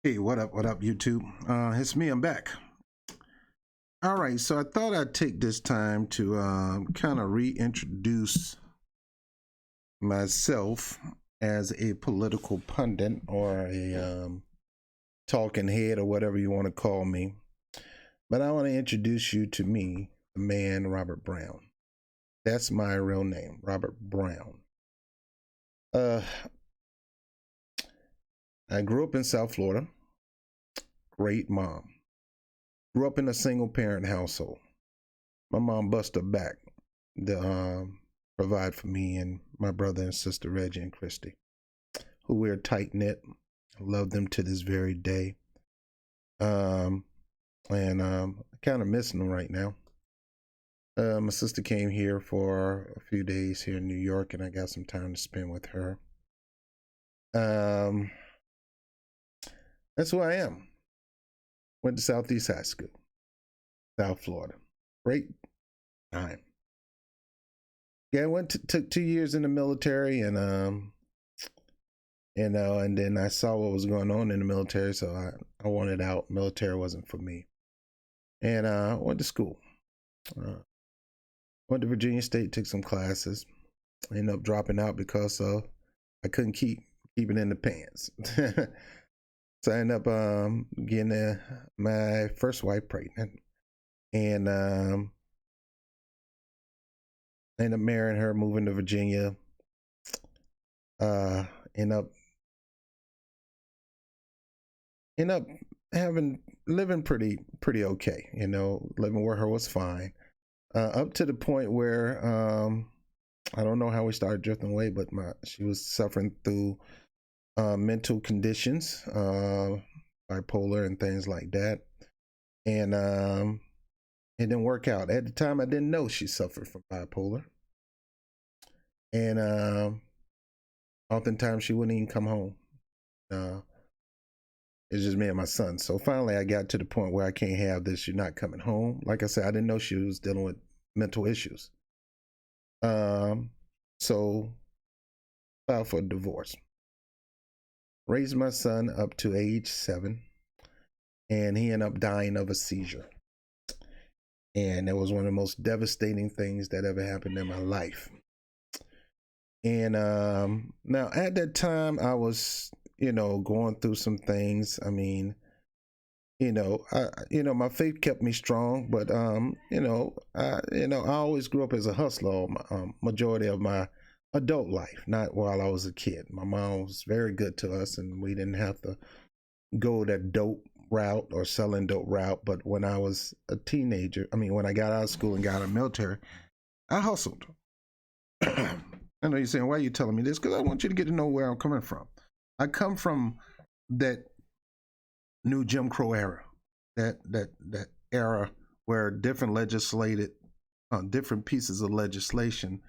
Hey, what up, YouTube? It's me, I'm back. All right, so I thought I'd take this time to kind of reintroduce myself as a political pundit or a talking head or whatever you want to call me. But I want to introduce you to me, the man, Robert Brown. That's my real name, Robert Brown. I grew up in South Florida. Great mom. Grew up in a single parent household. My mom busted her back to provide for me and my brother and sister Reggie and Christy, who we're tight knit. I love them to this very day. And I'm kind of missing them right now. My sister came here for a few days here in New York, and I got some time to spend with her. That's who I am. Went to Southeast High School, South Florida. Great time. Yeah, I took 2 years in the military, and and then I saw what was going on in the military, so I wanted out. Military wasn't for me, and I went to school. Went to Virginia State, took some classes. Ended up dropping out because I couldn't keep it in the pants. So I ended up getting my first wife pregnant, and ended up marrying her, moving to Virginia. End up living pretty okay, living with her was fine. Up to the point where I don't know how we started drifting away, but she was suffering through mental conditions, bipolar and things like that, and it didn't work out. At the time, I didn't know she suffered from bipolar, and oftentimes she wouldn't even come home. It's just me and my son. So finally, I got to the point where I can't have this. You're not coming home. Like I said, I didn't know she was dealing with mental issues. So filed for a divorce. Raised my son up to age 7, and he ended up dying of a seizure. And it was one of the most devastating things that ever happened in my life. And now at that time, I was, going through some things. I mean, my faith kept me strong, but I always grew up as a hustler, majority of my adult life, not while I was a kid. My mom was very good to us, and we didn't have to go that dope route or selling dope route. But when I was a teenager, when I got out of school and got out of the military, I hustled. I know you're saying, why are you telling me this? Because I want you to get to know where I'm coming from. I come from that new Jim Crow era, that era where different pieces of legislation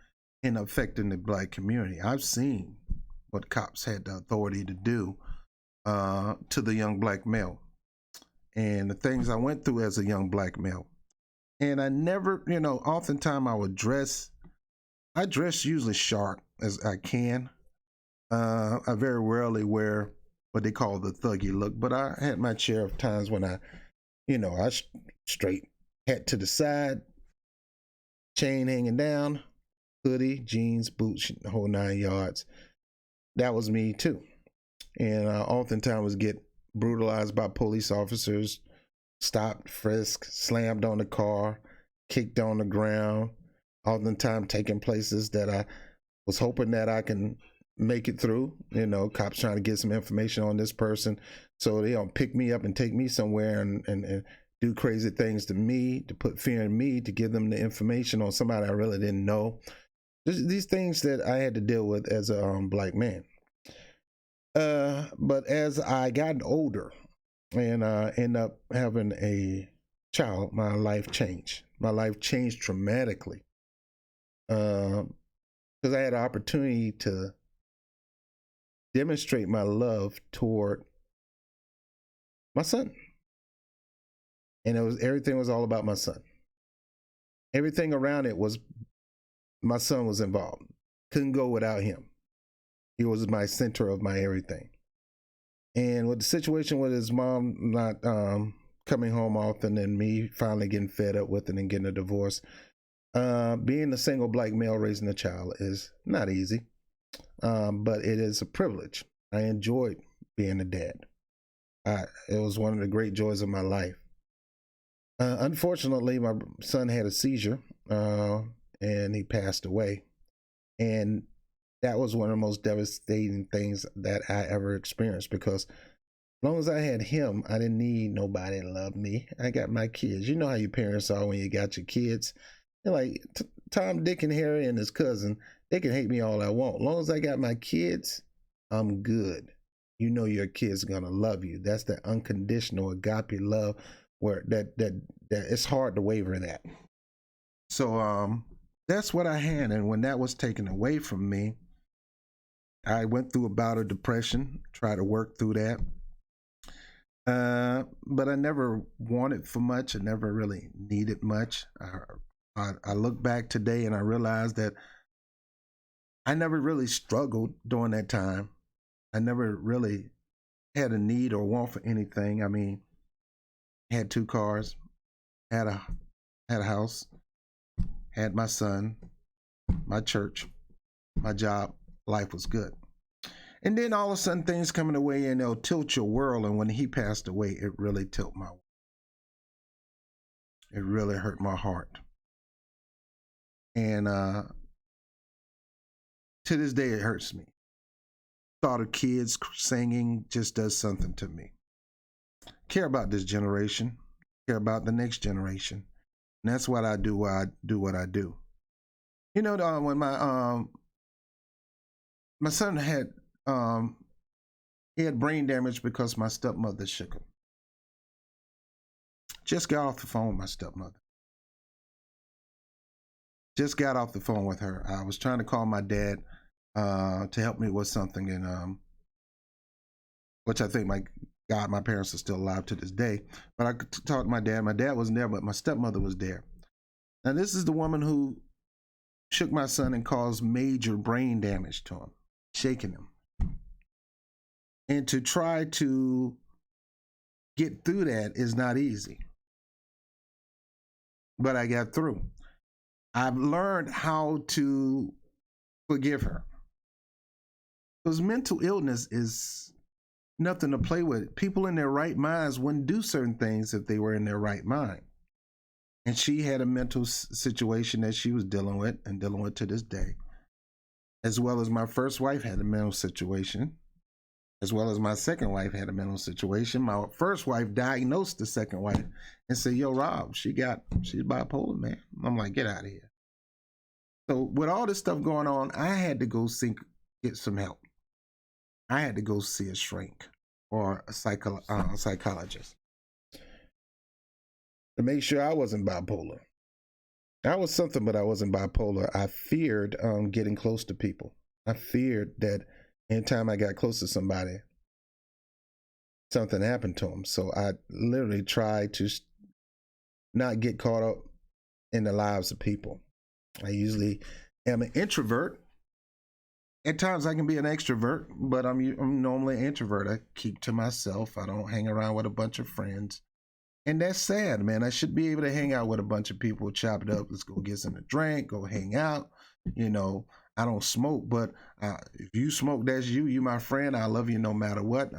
in affecting the black community. I've seen what cops had the authority to do to the young black male, and the things I went through as a young black male. And I never, oftentimes I dress usually sharp as I can. I very rarely wear what they call the thuggy look, but I had my share of times when I straight hat to the side, chain hanging down, hoodie, jeans, boots, the whole 9 yards. That was me too. And I oftentimes would get brutalized by police officers, stopped, frisked, slammed on the car, kicked on the ground, oftentimes taking places that I was hoping that I can make it through. Cops trying to get some information on this person, so they don't pick me up and take me somewhere and do crazy things to me, to put fear in me, to give them the information on somebody I really didn't know. These things that I had to deal with as a black man. But as I got older and ended up having a child, my life changed. My life changed dramatically because I had an opportunity to demonstrate my love toward my son. And everything was all about my son. Everything around it was, my son was involved. Couldn't go without him. He was my center of my everything. And with the situation with his mom not coming home often, and me finally getting fed up with it and getting a divorce, being a single black male raising a child is not easy, but it is a privilege. I enjoyed being a dad. It was one of the great joys of my life. Unfortunately, my son had a seizure, and he passed away. And that was one of the most devastating things that I ever experienced, because as long as I had him, I didn't need nobody to love me. I got my kids. You know how your parents are when you got your kids. They're like Tom, Dick, and Harry and his cousin. They can hate me all I want. As long as I got my kids, I'm good. You know your kids are gonna love you. That's the unconditional agape love, where that it's hard to waver that. So that's what I had, and when that was taken away from me, I went through a bout of depression, tried to work through that. But I never wanted for much. I never really needed much. I look back today and I realized that I never really struggled during that time. I never really had a need or want for anything. I mean, had 2 cars, had a house, had my son, my church, my job. Life was good. And then all of a sudden things coming away and they'll tilt your world. And when he passed away, it really tilted my world. It really hurt my heart. And to this day, it hurts me. Thought of kids singing just does something to me. Care about this generation. Care about the next generation. And that's what I do. Why I do what I do. You know, when my son had he had brain damage because my stepmother shook him. Just got off the phone with my stepmother. Just got off the phone with her. I was trying to call my dad to help me with something, and which I think my parents are still alive to this day. But I talked to my dad. My dad wasn't there, but my stepmother was there. Now this is the woman who shook my son and caused major brain damage to him, shaking him. And to try to get through that is not easy. But I got through. I've learned how to forgive her. Because mental illness is nothing to play with. People in their right minds wouldn't do certain things if they were in their right mind. And she had a mental situation that she was dealing with and dealing with to this day. As well as my first wife had a mental situation. As well as my second wife had a mental situation. My first wife diagnosed the second wife and said, yo, Rob, she's bipolar, man. I'm like, get out of here. So with all this stuff going on, I had to go get some help. I had to go see a shrink or a psychologist to make sure I wasn't bipolar. I was something, but I wasn't bipolar. I feared getting close to people. I feared that anytime I got close to somebody, something happened to them. So I literally tried to not get caught up in the lives of people. I usually am an introvert. At times I can be an extrovert, but I'm normally an introvert. I keep to myself. I don't hang around with a bunch of friends. And that's sad, man. I should be able to hang out with a bunch of people, chop it up. Let's go get some to drink, go hang out. You know, I don't smoke, but if you smoke, that's you. You my friend. I love you no matter what.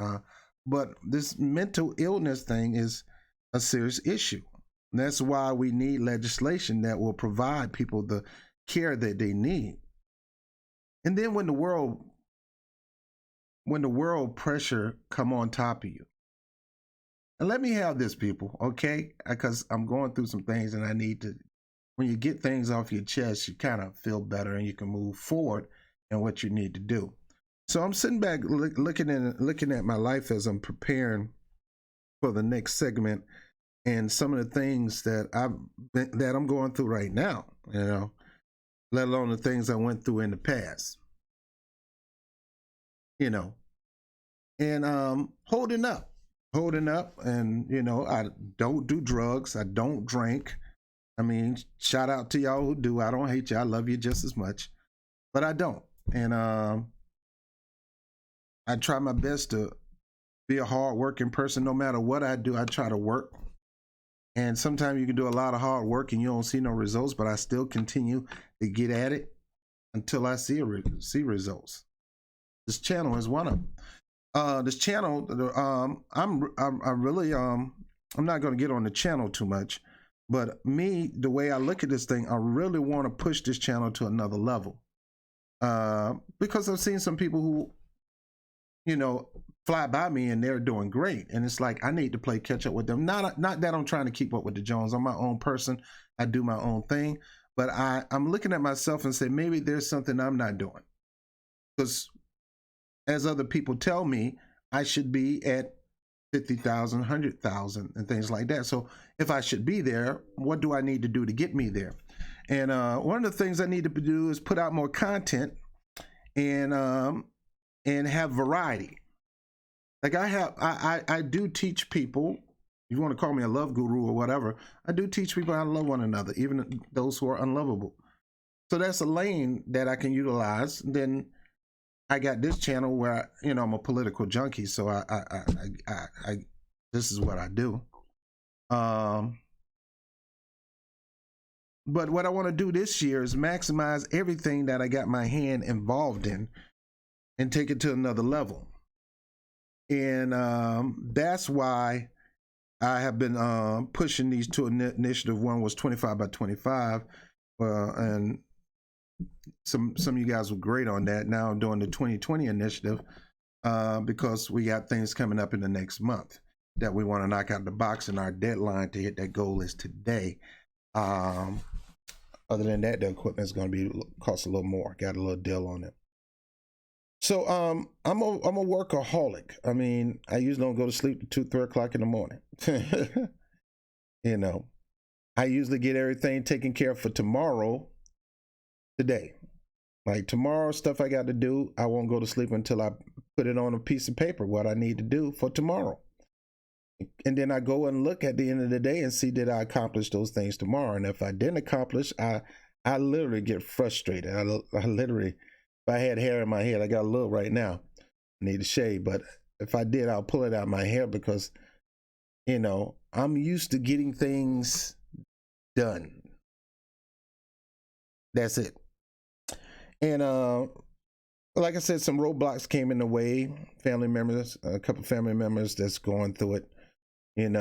But this mental illness thing is a serious issue. And that's why we need legislation that will provide people the care that they need. And then when the world pressure come on top of you, and let me have this, people, okay? Because I'm going through some things and I need to, when you get things off your chest, you kind of feel better and you can move forward in what you need to do. So I'm sitting back looking at my life as I'm preparing for the next segment and some of the things that I'm going through right now, you know, let alone the things I went through in the past, you know, and holding up. And, you know, I don't do drugs. I don't drink. I mean, shout out to y'all who do. I don't hate you. I love you just as much, but I don't. And I try my best to be a hard-working person. No matter what I do, I try to work. And sometimes you can do a lot of hard work and you don't see no results, but I still continue to get at it until I see results. This channel is one of them. This channel, I'm not going to get on the channel too much, but me, the way I look at this thing, I really want to push this channel to another level. Because I've seen some people who, you know, fly by me and they're doing great, and it's like I need to play catch up with them. Not that I'm trying to keep up with the Jones. I'm my own person. I do my own thing, but I'm looking at myself and say maybe there's something I'm not doing, because as other people tell me, I should be at 50,000, 100,000, and things like that. So if I should be there, what do I need to do to get me there? And one of the things I need to do is put out more content and have variety. Like I do teach people. You want to call me a love guru or whatever, I do teach people how to love one another, even those who are unlovable. So that's a lane that I can utilize. Then I got this channel where I'm a political junkie, so I this is what I do. But what I want to do this year is maximize everything that I got my hand involved in and take it to another level. And that's why I have been pushing these two initiatives. One was 25 by 25, and some of you guys were great on that. Now I'm doing the 2020 initiative because we got things coming up in the next month that we want to knock out the box, and our deadline to hit that goal is today. Other than that, the equipment is going to cost a little more. Got a little deal on it. So I'm a workaholic. I mean, I usually don't go to sleep at 2, 3 o'clock in the morning. I usually get everything taken care of for tomorrow, today. Like tomorrow, stuff I got to do, I won't go to sleep until I put it on a piece of paper, what I need to do for tomorrow. And then I go and look at the end of the day and see, did I accomplish those things tomorrow? And if I didn't accomplish, I literally get frustrated. I literally, if I had hair in my head, I got a little right now, I need to shave, but if I did, I'll pull it out of my hair because, I'm used to getting things done. That's it. And like I said, some roadblocks came in the way. Family members, a couple family members that's going through it. Then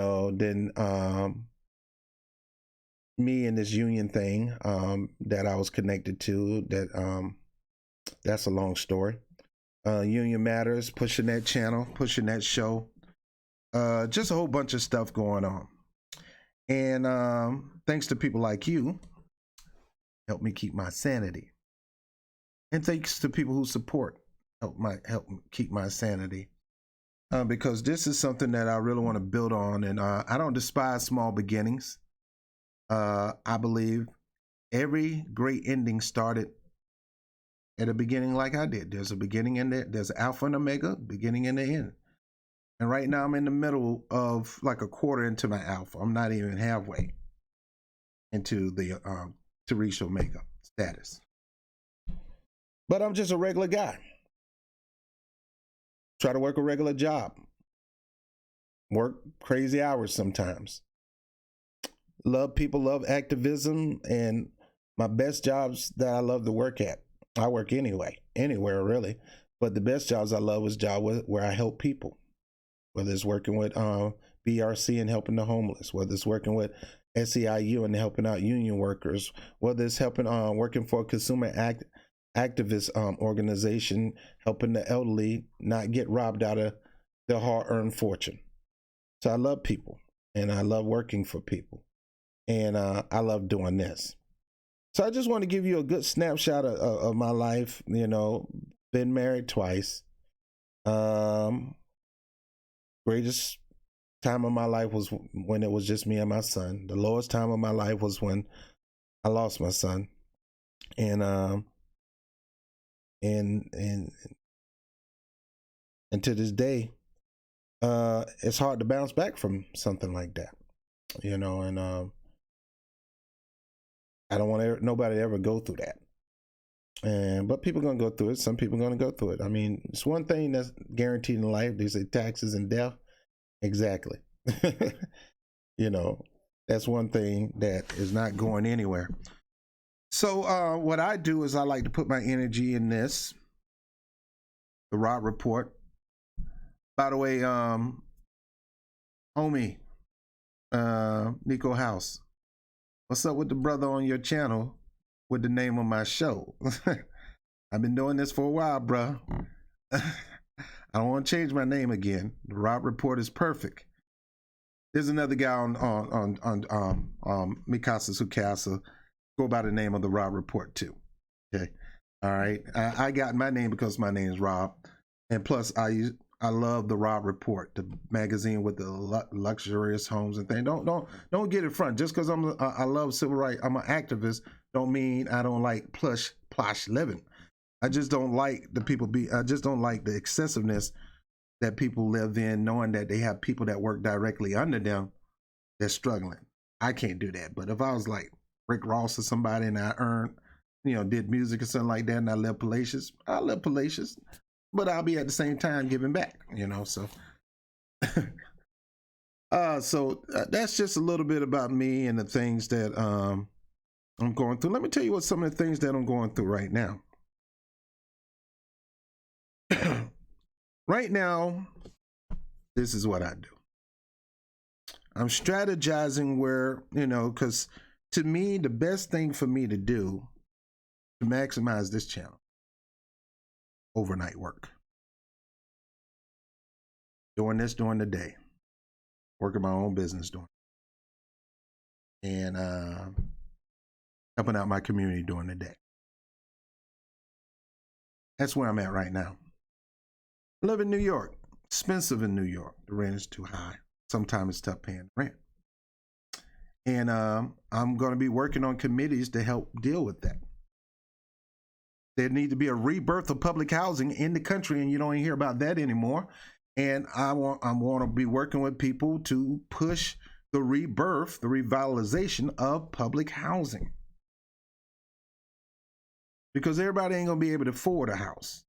me and this union thing that I was connected to, that's a long story. Union Matters, pushing that channel, pushing that show. Just a whole bunch of stuff going on. And thanks to people like you, help me keep my sanity. And thanks to people who support, help me keep my sanity. Because this is something that I really want to build on. And I don't despise small beginnings. I believe every great ending started at a beginning like I did. There's a beginning and there's an alpha and omega, beginning and the end. And right now I'm in the middle of like a quarter into my alpha. I'm not even halfway into the to reach omega status. But I'm just a regular guy. Try to work a regular job. Work crazy hours sometimes. Love people, love activism, and my best jobs that I love to work at. I work anywhere really. But the best jobs I love is jobs where I help people. Whether it's working with BRC and helping the homeless, whether it's working with SEIU and helping out union workers, whether it's helping working for a consumer activist organization, helping the elderly not get robbed out of their hard-earned fortune. So I love people, and I love working for people, and I love doing this. So I just want to give you a good snapshot of my life. Been married twice. Greatest time of my life was when it was just me and my son. The lowest time of my life was when I lost my son, and to this day, it's hard to bounce back from something like that, and I don't want nobody to ever go through that. But people gonna go through it. Some people gonna go through it. I mean, it's one thing that's guaranteed in life. They say taxes and death. Exactly. You know, that's one thing that is not going anywhere. So what I do is I like to put my energy in this, the Rob Report. By the way, homie, Nico House, what's up with the brother on your channel with the name of my show? I've been doing this for a while, bruh. I don't want to change my name again. The Rob Report is perfect. There's another guy on Mikasa Sukasa go by the name of the Rob Report too. Okay, all right. I got my name because my name is Rob, and plus I love the Rob Report, the magazine with the luxurious homes and things. Don't get it front. Just because I love civil rights, I'm an activist, don't mean I don't like plush living. I just don't like I just don't like the excessiveness that people live in, knowing that they have people that work directly under them that's struggling. I can't do that. But if I was like Rick Ross or somebody and I earned, did music or something like that and I live palatious, but I'll be at the same time giving back, so. So that's just a little bit about me and the things that I'm going through. Let me tell you what some of the things that I'm going through right now. Right now, this is what I do. I'm strategizing where, because to me, the best thing for me to do to maximize this channel, overnight work. Doing this during the day. Working my own business doing it. And helping out my community during the day. That's where I'm at right now. I live in New York. Expensive in New York. The rent is too high. Sometimes it's tough paying rent. And I'm going to be working on committees to help deal with that. There needs to be a rebirth of public housing in the country, and you don't hear about that anymore. And I want to be working with people to push the rebirth, the revitalization of public housing. Because everybody ain't going to be able to afford a house.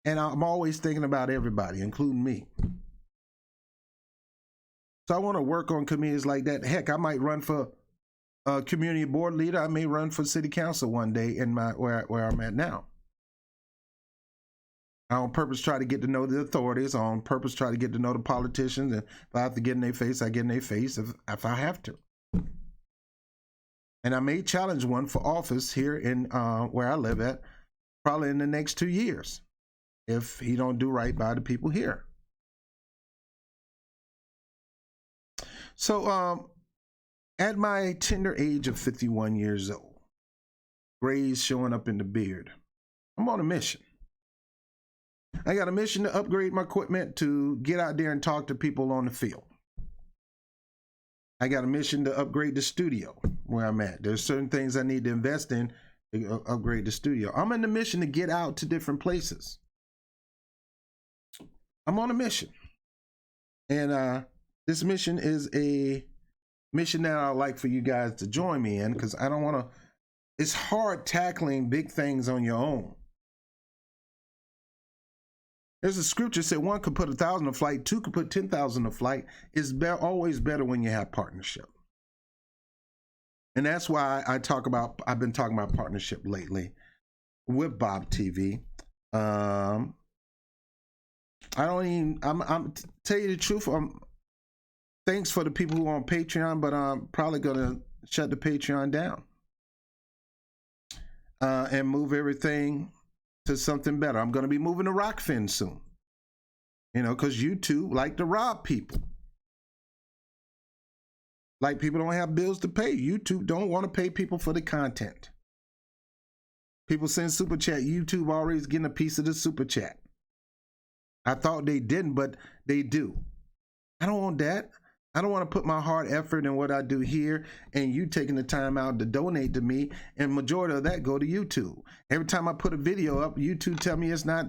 And I'm always thinking about everybody, including me. So I want to work on committees like that. Heck, I might run for a community board leader. I may run for city council one day in where I'm at now. I on purpose try to get to know the authorities. I on purpose try to get to know the politicians. And if I have to get in their face, I get in their face if I have to. And I may challenge one for office here in where I live at, probably in the next 2 years, if he don't do right by the people here. So at my tender age of 51 years old, grays showing up in the beard, I'm on a mission. I got a mission to upgrade my equipment to get out there and talk to people on the field. I got a mission to upgrade the studio where I'm at. There's certain things I need to invest in to upgrade the studio. I'm on the mission to get out to different places. I'm on a mission. And this mission is a mission that I'd like for you guys to join me in, because I don't want to, it's hard tackling big things on your own. There's a scripture that said 1 could put 1,000 to flight, 2 could put 10,000 to flight. It's always better when you have partnership. And that's why I've been talking about partnership lately with BOBTV. I'm tell you the truth, thanks for the people who are on Patreon, but I'm probably gonna shut the Patreon down and move everything to something better. I'm gonna be moving to Rockfin soon, because YouTube like to rob people. Like, people don't have bills to pay. YouTube don't want to pay people for the content. People send super chat. YouTube always getting a piece of the super chat. I thought they didn't, but they do. I don't want that. I don't want to put my hard effort in what I do here and you taking the time out to donate to me, and majority of that go to YouTube. Every time I put a video up, YouTube tell me it's not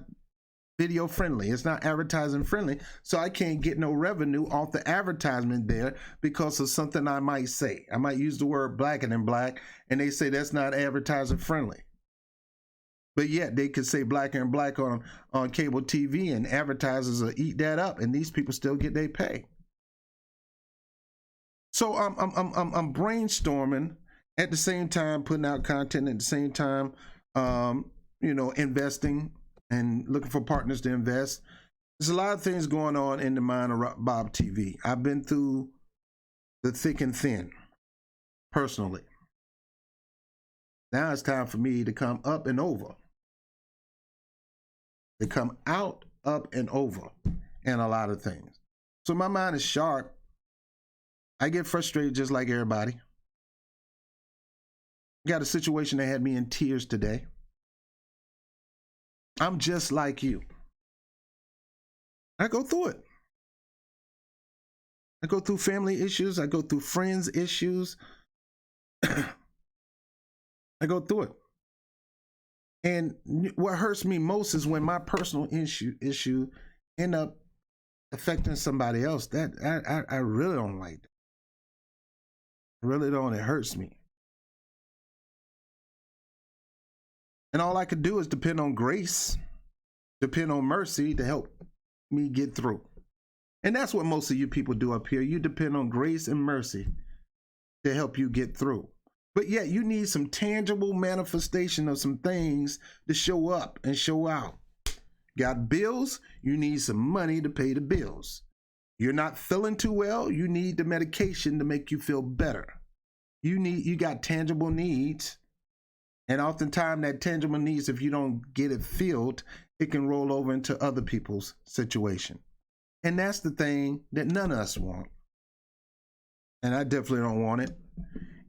video friendly. It's not advertising friendly. So I can't get no revenue off the advertisement there because of something I might say. I might use the word blacker than black, and they say that's not advertising friendly. But yet they could say blacker than black on cable TV, and advertisers will eat that up, and these people still get their pay. So I'm brainstorming at the same time, putting out content at the same time, you know, investing and looking for partners to invest. There's a lot of things going on in the mind of Bob TV. I've been through the thick and thin personally. Now it's time for me to come up and over. To come out, up, and over in a lot of things. So my mind is sharp. I get frustrated just like everybody. Got a situation that had me in tears today. I'm just like you. I go through it. I go through family issues. I go through friends issues. I go through it. And what hurts me most is when my personal issue end up affecting somebody else. That I really don't like that. I really don't. It hurts me. And all I could do is depend on grace, depend on mercy to help me get through. And that's what most of you people do up here. You depend on grace and mercy to help you get through. But yet you need some tangible manifestation of some things to show up and show out. Got bills? You need some money to pay the bills. You're not feeling too well? You need the medication to make you feel better. You got tangible needs. And oftentimes that tangible needs, if you don't get it filled, it can roll over into other people's situation. And that's the thing that none of us want. And I definitely don't want it.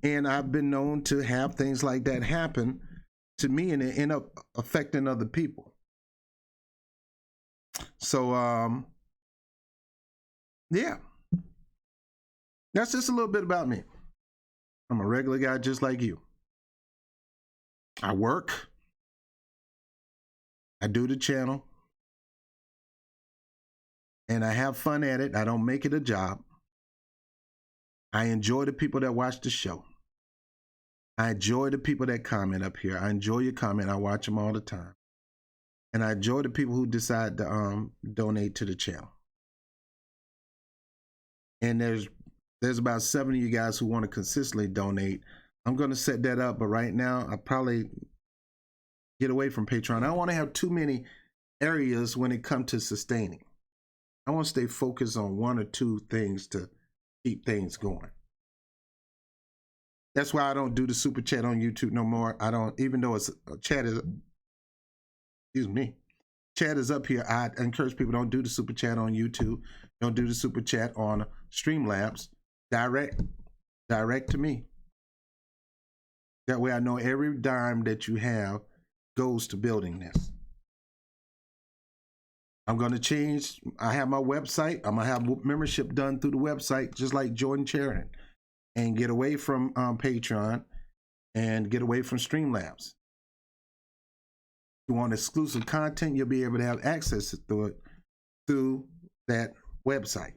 And I've been known to have things like that happen to me, and it end up affecting other people. So, yeah. That's just a little bit about me. I'm a regular guy just like you. I work. I do the channel. And I have fun at it. I don't make it a job. I enjoy the people that watch the show. I enjoy the people that comment up here. I enjoy your comment. I watch them all the time. And I enjoy the people who decide to donate to the channel. And there's about 7 of you guys who want to consistently donate. I'm going to set that up, but right now I probably get away from Patreon. I don't want to have too many areas when it comes to sustaining. I want to stay focused on 1 or 2 things to keep things going. That's why I don't do the super chat on YouTube no more. I don't, even though it's chat is, excuse me, chat is up here. I encourage people, don't do the super chat on YouTube. Don't do the super chat on Streamlabs. Direct to me. That way I know every dime that you have goes to building this. I'm going to change. I have my website. I'm going to have membership done through the website, just like Jordan Sheridan, and get away from Patreon and get away from Streamlabs. If you want exclusive content, you'll be able to have access to it through that website.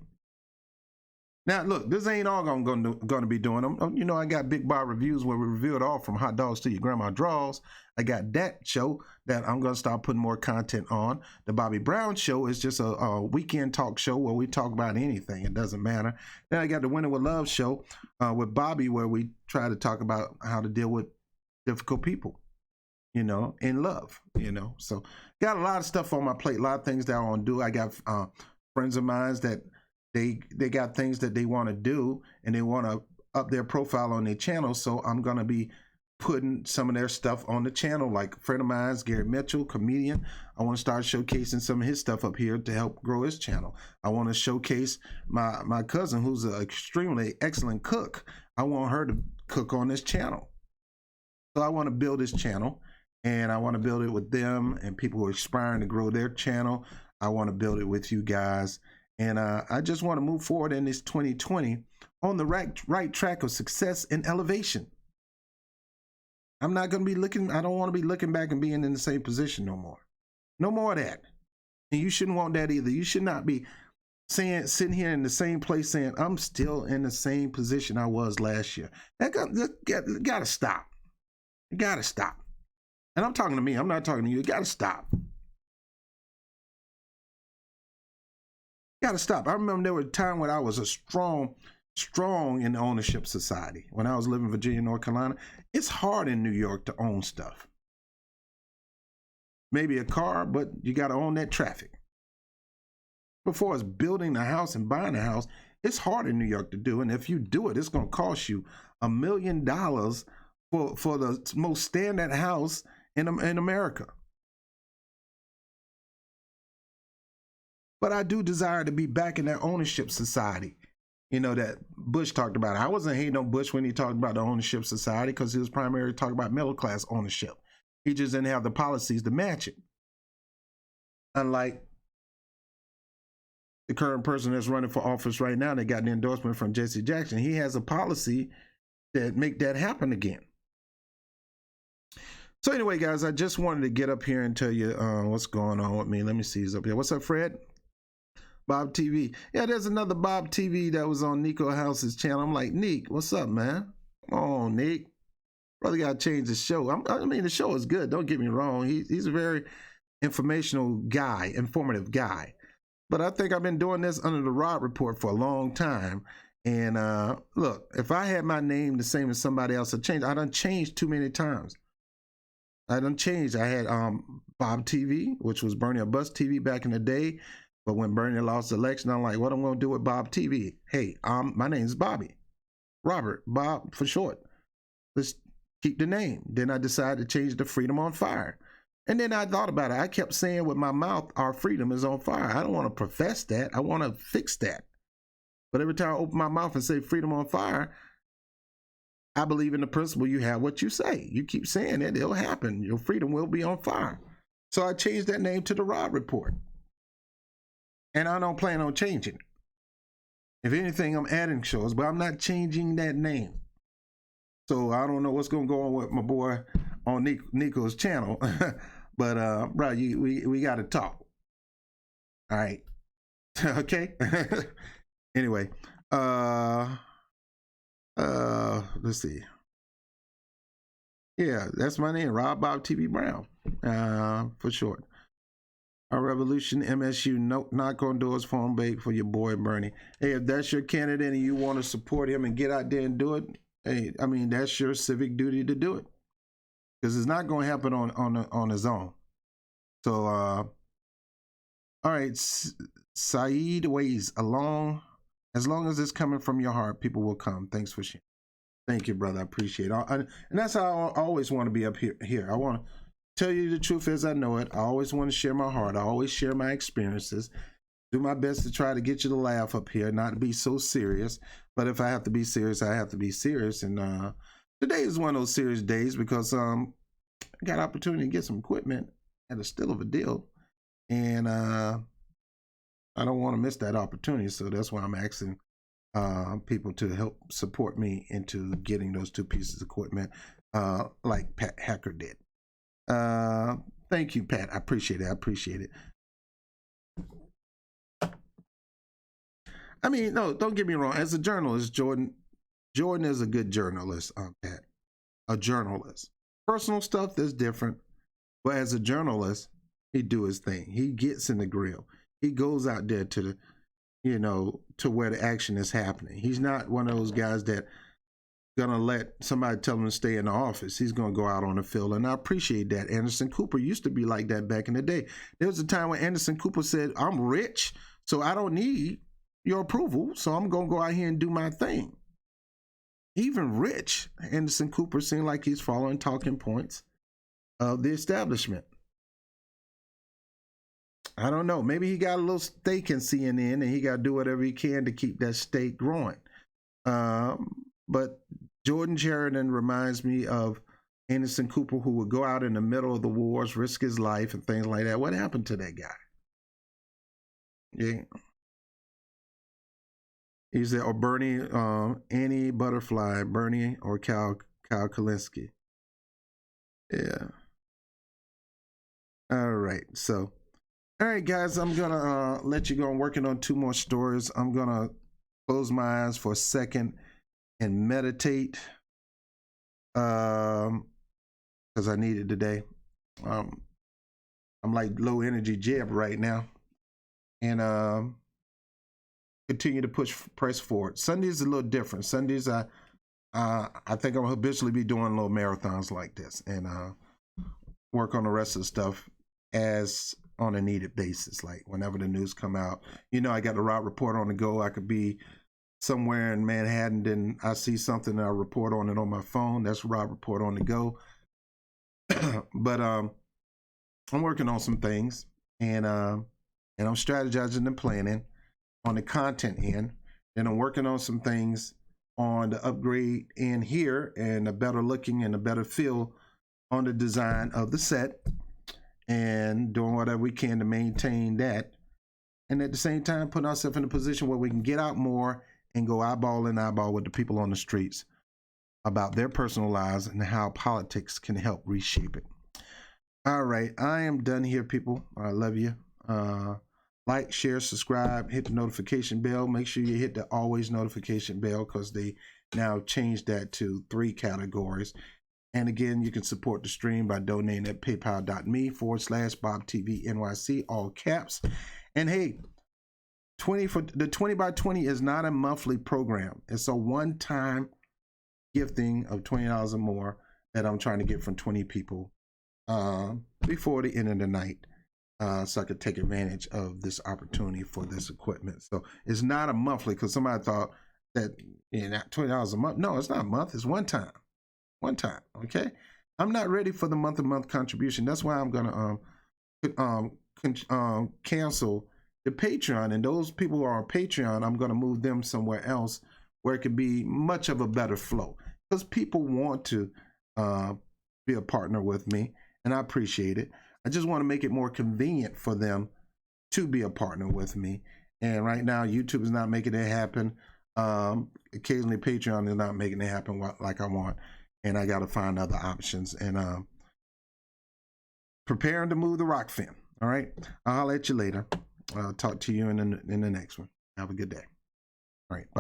Now, look, this ain't all going to be doing them. You know, I got Big Bar Reviews where we review it all from hot dogs to your grandma draws. I got that show that I'm going to start putting more content on. The Bobby Brown Show is just a weekend talk show where we talk about anything. It doesn't matter. Then I got the Winter with Love show with Bobby, where we try to talk about how to deal with difficult people, you know, in love, you know. So got a lot of stuff on my plate, a lot of things that I want to do. I got friends of mine that they got things that they want to do, and they want to up their profile on their channel. So I'm going to be putting some of their stuff on the channel. Like a friend of mine, Gary Mitchell, comedian. I want to start showcasing some of his stuff up here to help grow his channel. I want to showcase my cousin, who's an extremely excellent cook. I want her to cook on this channel. So I want to build this channel, and I want to build it with them and people who are aspiring to grow their channel. I want to build it with you guys. And I just want to move forward in this 2020 on the right track of success and elevation. I'm not going to be looking, I don't want to be looking back and being in the same position no more. No more of that. And you shouldn't want that either. You should not be sitting here in the same place saying, I'm still in the same position I was last year. That gotta stop. You gotta stop. And I'm talking to me. I'm not talking to you. You gotta stop. Gotta stop. I remember there was a time when I was a strong in the ownership society. When I was living in Virginia, North Carolina, it's hard in New York to own stuff. Maybe a car, but you got to own that traffic. Before it's building a house and buying a house, it's hard in New York to do. And if you do it, it's going to cost you $1 million for the most standard house in America. But I do desire to be back in that ownership society, you know, that Bush talked about. I wasn't hating on Bush when he talked about the ownership society, because he was primarily talking about middle class ownership. He just didn't have the policies to match it. Unlike the current person that's running for office right now that got an endorsement from Jesse Jackson, he has a policy that make that happen again. So anyway, guys, I just wanted to get up here and tell you what's going on with me. Let me see who's up here. What's up, Fred? Bob TV. Yeah, there's another Bob TV that was on Nico House's channel. I'm like, Nick, what's up, man? Come on, Nick. Brother got to change the show. I mean, the show is good. Don't get me wrong. He's a very informative guy. But I think I've been doing this under the Rod Report for a long time. And look, if I had my name the same as somebody else, I done changed too many times. I done changed. I had Bob TV, which was Bernie or Bust TV back in the day. But when Bernie lost the election, I'm like, what am I going to do with Bob TV? Hey, my name's Bobby. Robert, Bob for short. Let's keep the name. Then I decided to change to Freedom on Fire. And then I thought about it. I kept saying with my mouth, our freedom is on fire. I don't want to profess that. I want to fix that. But every time I open my mouth and say freedom on fire, I believe in the principle you have what you say. You keep saying it, it'll happen. Your freedom will be on fire. So I changed that name to the Rod Report. And I don't plan on changing it. If anything, I'm adding shows, but I'm not changing that name. So I don't know what's going to go on with my boy on Nico's channel. But, bro, we got to talk. All right. Okay. Anyway, let's see. Yeah, that's my name, Rob Bob TV Brown, for short. Our Revolution MSU, knock on doors, phone bake for your boy Bernie. Hey, if that's your candidate and you want to support him and get out there and do it, hey, I mean, that's your civic duty to do it, because it's not going to happen on his own. So, all right, Saeed Ways, as long as it's coming from your heart, people will come. Thanks for sharing. Thank you, brother. I appreciate it. And that's how I always want to be up here. I want to tell you the truth as I know it. I always want to share my heart. I always share my experiences. Do my best to try to get you to laugh up here, not to be so serious. But if I have to be serious, I have to be serious. And today is one of those serious days because I got opportunity to get some equipment at a still of a deal. And I don't want to miss that opportunity. So that's why I'm asking people to help support me into getting those two pieces of equipment like Pat Hacker did. Thank you, Pat. I appreciate it. I mean, no, don't get me wrong. As a journalist, Jordan is a good journalist, Pat. A journalist. Personal stuff is different, but as a journalist, he do his thing. He gets in the grill. He goes out there to the, to where the action is happening. He's not one of those guys that gonna let somebody tell him to stay in the office. He's gonna go out on the field, and I appreciate that. Anderson Cooper used to be like that back in the day. There was a time when Anderson Cooper said, I'm rich, so I don't need your approval, so I'm gonna go out here and do my thing. Even rich, Anderson Cooper seemed like he's following talking points of the establishment. I don't know. Maybe he got a little stake in CNN and he got to do whatever he can to keep that stake growing. But Jordan Sheridan reminds me of Anderson Cooper, who would go out in the middle of the wars, risk his life and things like that. What happened to that guy? Yeah. He said, or Bernie, Annie Butterfly, Bernie or Kyle Kalinske. Yeah. All right. So All right, guys, I'm gonna let you go. I'm working on 2 more stories. I'm gonna close my eyes for a second and meditate, because I need it today. Um, I'm like low energy Jeb right now, and continue to press forward. Sundays a little different. Sundays I think I'll habitually be doing little marathons like this, and work on the rest of the stuff as on a needed basis. Like whenever the news come out, I got the route report on the go. I could be somewhere in Manhattan, then I see something, and I report on it on my phone. That's route report on the go. But I'm working on some things, and I'm strategizing and planning on the content end. And I'm working on some things on the upgrade in here, and a better looking and a better feel on the design of the set, and doing whatever we can to maintain that. And at the same time, putting ourselves in a position where we can get out more and go eyeball in eyeball with the people on the streets about their personal lives and how politics can help reshape it. All right, I am done here, people. I love you. Like, share, subscribe, hit the notification bell. Make sure you hit the always notification bell, because they now changed that to 3 categories. And again, you can support the stream by donating at paypal.me/BobTV NYC, all caps. And hey, 20 by 20 is not a monthly program. It's a one-time gifting of $20 or more that I'm trying to get from 20 people before the end of the night, so I could take advantage of this opportunity for this equipment. So it's not a monthly, because somebody thought that $20 a month. No, it's not a month. It's one time. One time. Okay. I'm not ready for the month-to-month contribution. That's why I'm gonna cancel the Patreon, and those people who are on Patreon, I'm gonna move them somewhere else where it could be much of a better flow, because people want to be a partner with me, and I appreciate it. I just want to make it more convenient for them to be a partner with me. And right now, YouTube is not making it happen. Occasionally, Patreon is not making it happen like I want. And I got to find other options. And preparing to move the rock fan. All right. I'll holler at you later. I'll talk to you in the next one. Have a good day. All right. Bye.